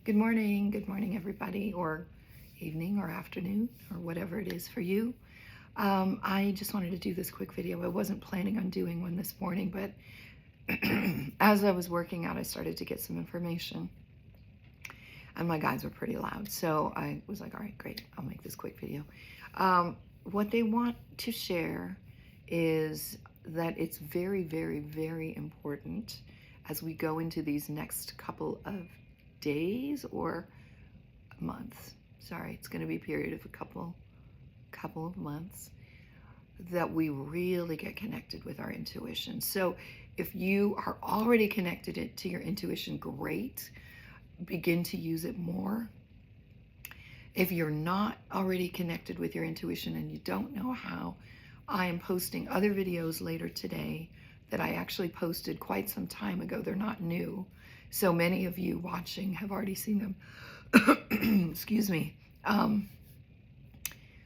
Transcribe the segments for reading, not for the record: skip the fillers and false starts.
Good morning, everybody, or evening, or afternoon, or whatever it is for you. I just wanted to do this quick video. I wasn't planning on doing one this morning, but as I was working out, I started to get some information, and my guides were pretty loud. So I was like, all right, great, I'll make this quick video. What they want to share is that it's very, very, very important as we go into these next couple of days or months. Sorry, it's going to be a period of a couple of months that we really get connected with our intuition. So if you are already connected to your intuition, great. Begin to use it more. If you're not already connected with your intuition and you don't know how, I am posting other videos later today that I actually posted quite some time ago. They're not new. So many of you watching have already seen them. Excuse me.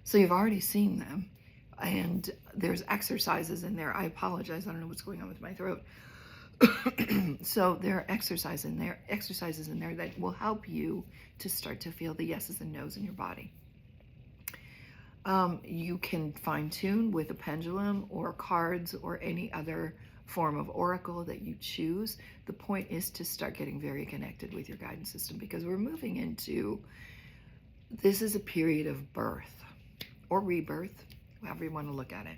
So you've already seen them. And there's exercises in there. I apologize. I don't know what's going on with my throat. So there are exercises in there that will help you to start to feel the yeses and nos in your body. You can fine tune with a pendulum or cards or any other form of oracle that you choose. The point is to start getting very connected with your guidance system, because we're moving into, this is a period of birth or rebirth, however you want to look at it.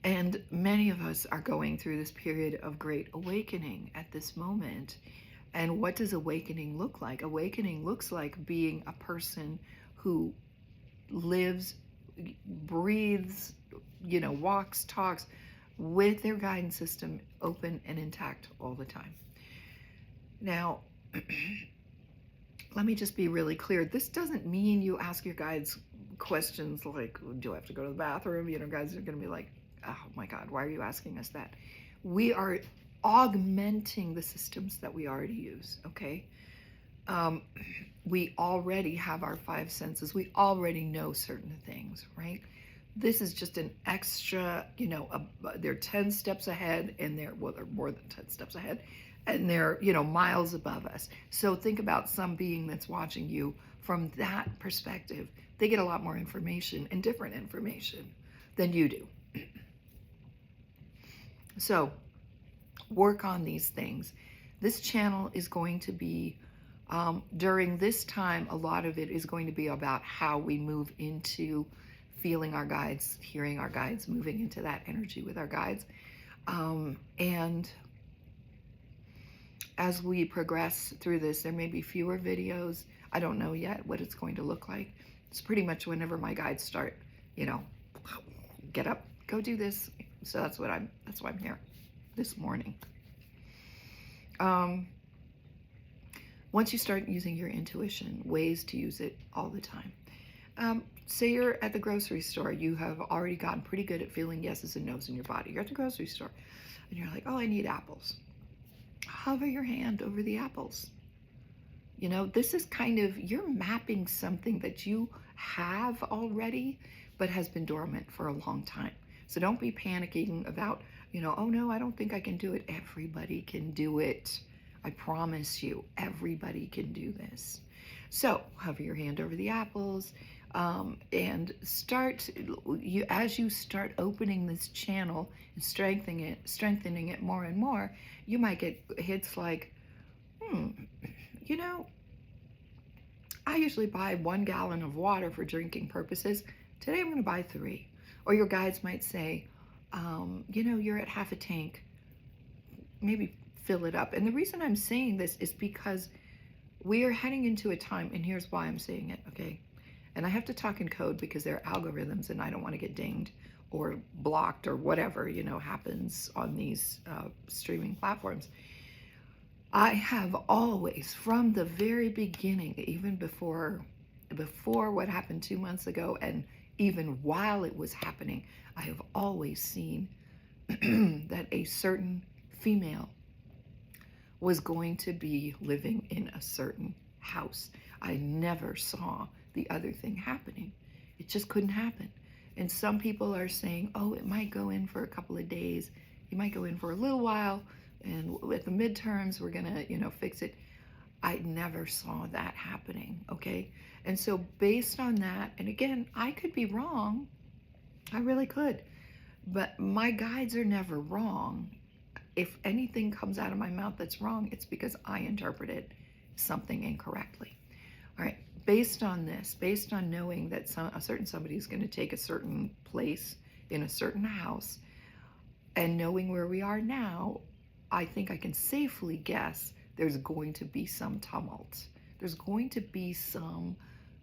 And many of us are going through this period of great awakening at this moment. And what does awakening look like? Awakening looks like being a person who lives, breathes, walks, talks with their guidance system open and intact all the time. Now, let me just be really clear. This doesn't mean you ask your guides questions like, do I have to go to the bathroom? Guides are going to be like, oh my God, why are you asking us that? We are augmenting the systems that we already use, okay? We already have our five senses. We already know certain things, right? This is just an extra, they're 10 steps ahead, and they're more than 10 steps ahead, and they're, miles above us. So think about some being that's watching you from that perspective. They get a lot more information and different information than you do. So work on these things. This channel is going to be, during this time, a lot of it is going to be about how we move into feeling our guides, hearing our guides, moving into that energy with our guides. And as we progress through this, there may be fewer videos. I don't know yet what it's going to look like. It's pretty much whenever my guides start, get up, go do this. So that's why I'm here this morning. Once you start using your intuition, ways to use it all the time. Say you're at the grocery store. You have already gotten pretty good at feeling yeses and nos in your body. You're at the grocery store and you're like, oh, I need apples. Hover your hand over the apples. This is kind of, you're mapping something that you have already, but has been dormant for a long time. So don't be panicking about, oh no, I don't think I can do it. Everybody can do it. I promise you, everybody can do this. So hover your hand over the apples, and as you start opening this channel and strengthening it more and more, you might get hits like, I usually buy 1 gallon of water for drinking purposes. Today I'm going to buy 3. Or your guides might say, you're at half a tank. Maybe fill it up. And the reason I'm saying this is because we are heading into a time, and here's why I'm saying it, okay? And I have to talk in code because there are algorithms, and I don't want to get dinged or blocked or whatever, happens on these streaming platforms. I have always, from the very beginning, even before what happened 2 months ago, and even while it was happening, I have always seen that a certain female was going to be living in a certain house. I never saw the other thing happening. It just couldn't happen. And some people are saying, oh, it might go in for a couple of days. It might go in for a little while. And at the midterms, we're going to, fix it. I never saw that happening, okay? And so based on that, and again, I could be wrong, I really could, but my guides are never wrong. If anything comes out of my mouth that's wrong, it's because I interpreted something incorrectly. All right, based on this, based on knowing that a certain somebody is going to take a certain place in a certain house, and knowing where we are now, I think I can safely guess there's going to be some tumult. There's going to be some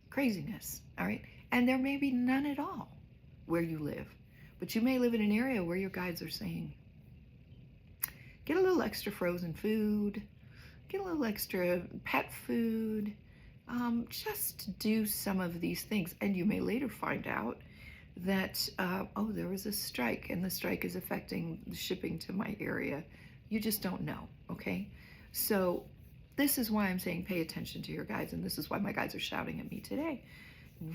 craziness, all right? And there may be none at all where you live. But you may live in an area where your guides are saying, get a little extra frozen food, get a little extra pet food, just do some of these things. And you may later find out that, oh, there was a strike and the strike is affecting the shipping to my area. You just don't know, okay? So this is why I'm saying pay attention to your guides, and this is why my guides are shouting at me today.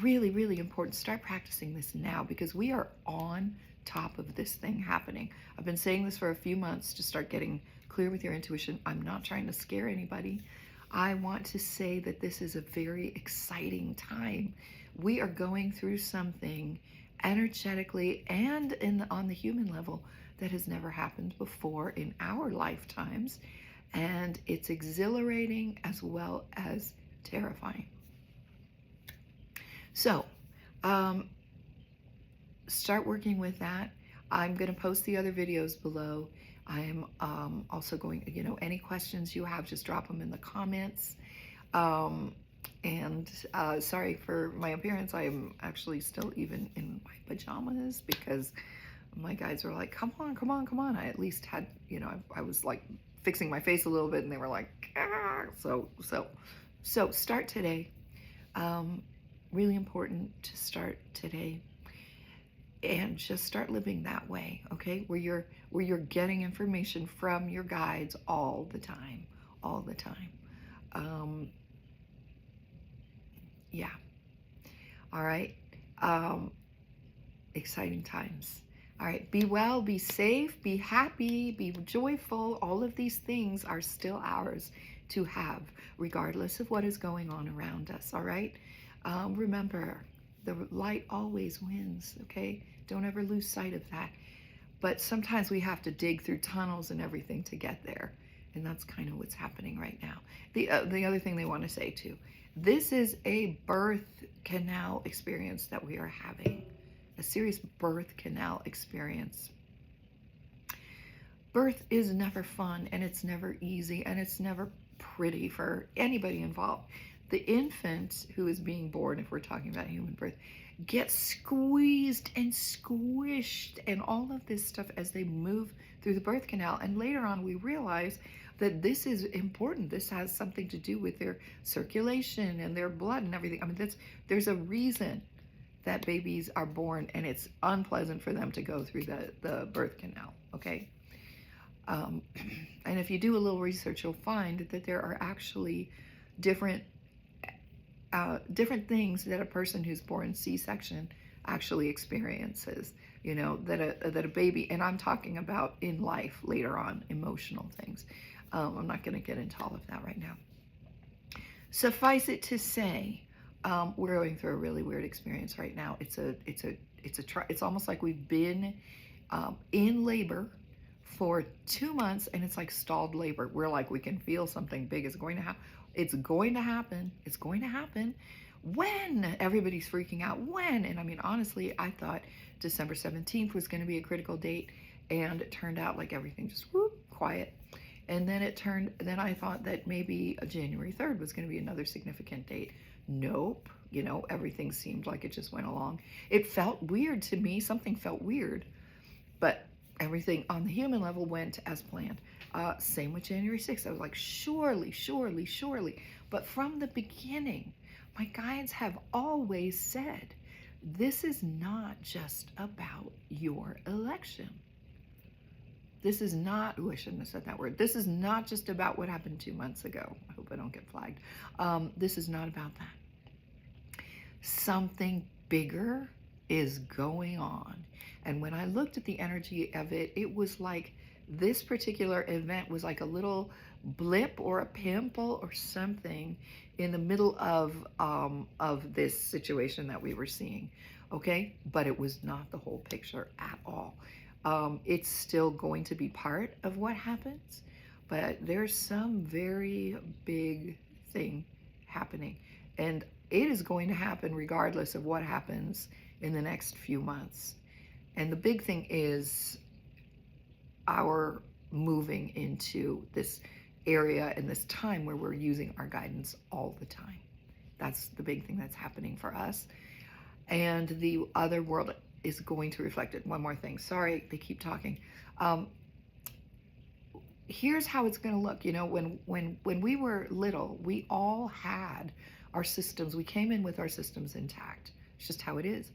Really, really important. Start practicing this now, because we are on top of this thing happening. I've been saying this for a few months to start getting clear with your intuition. I'm not trying to scare anybody. I want to say that this is a very exciting time. We are going through something energetically and on the human level that has never happened before in our lifetimes. And it's exhilarating as well as terrifying. So, start working with that. I'm going to post the other videos below. I'm also going, any questions you have, just drop them in the comments. Sorry for my appearance. I am actually still even in my pajamas because my guides were like, come on, come on, come on. I at least had, I was like fixing my face a little bit and they were like, ah. So start today. Really important to start today and just start living that way, okay? Where you're getting information from your guides all the time. Yeah. All right. Exciting times. All right. Be well, be safe, be happy, be joyful. All of these things are still ours to have, regardless of what is going on around us. All right. Remember, the light always wins, okay? Don't ever lose sight of that. But sometimes we have to dig through tunnels and everything to get there. And that's kind of what's happening right now. The other thing they want to say too, this is a birth canal experience that we are having. A serious birth canal experience. Birth is never fun, and it's never easy, and it's never pretty for anybody involved. The infant who is being born, if we're talking about human birth, gets squeezed and squished and all of this stuff as they move through the birth canal. And later on, we realize that this is important. This has something to do with their circulation and their blood and everything. I mean, there's a reason that babies are born, and it's unpleasant for them to go through the birth canal, okay? And if you do a little research, you'll find that there are actually different things that a person who's born C-section actually experiences, that a baby, and I'm talking about in life later on, emotional things. I'm not going to get into all of that right now. Suffice it to say, we're going through a really weird experience right now. It's almost like we've been in labor for 2 months, and it's like stalled labor. We're like, we can feel something big is going to happen. It's going to happen. It's going to happen. When? Everybody's freaking out. When? And I mean, honestly, I thought December 17th was going to be a critical date, and it turned out like everything just quiet. And then then I thought that maybe January 3rd was going to be another significant date. Nope. Everything seemed like it just went along. It felt weird to me. Something felt weird, but everything on the human level went as planned. Same with January 6th. I was like, surely. But from the beginning, my guides have always said, this is not just about your election. This is not, I shouldn't have said that word. This is not just about what happened 2 months ago. I hope I don't get flagged. This is not about that. Something bigger is going on. And when I looked at the energy of it, it was like this particular event was like a little blip or a pimple or something in the middle of this situation that we were seeing, okay? But it was not the whole picture at all. It's still going to be part of what happens, but there's some very big thing happening, and it is going to happen regardless of what happens in the next few months. And the big thing is our moving into this area and this time where we're using our guidance all the time. That's the big thing that's happening for us. And the other world is going to reflect it. One more thing. Sorry, they keep talking. Here's how it's going to look. You know, when we were little, we all had our systems. We came in with our systems intact. It's just how it is.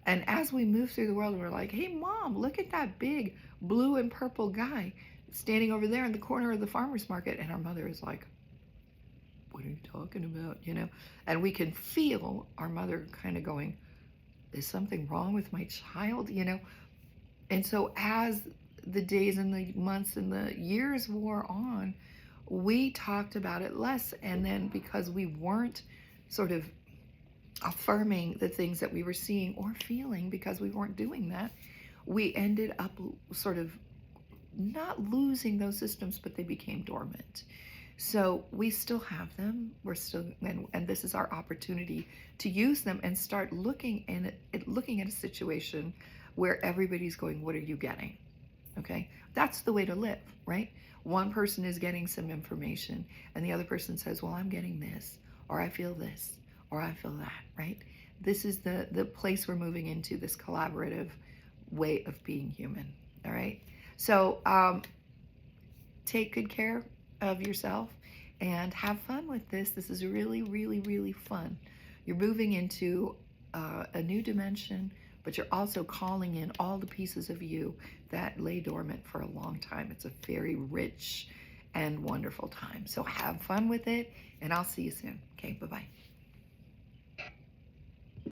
And as we move through the world, we're like, hey, Mom, look at that big blue and purple guy standing over there in the corner of the farmer's market. And our mother is like, what are you talking about? You know, and we can feel our mother kind of going, is something wrong with my child? You know, and so as the days and the months and the years wore on, we talked about it less. And then because we weren't sort of affirming the things that we were seeing or feeling, because we weren't doing that, we ended up sort of not losing those systems, but they became dormant. So we still have them. We're still, and this is our opportunity to use them and start looking at a situation where everybody's going, what are you getting? Okay, that's the way to live, right? One person is getting some information and the other person says, well, I'm getting this, or I feel this, or I feel that, right? This is the place we're moving into, this collaborative way of being human, all right? So take good care of yourself and have fun with this. This is really, really, really fun. You're moving into a new dimension, but you're also calling in all the pieces of you that lay dormant for a long time. It's a very rich and wonderful time. So have fun with it, and I'll see you soon. Okay, bye-bye.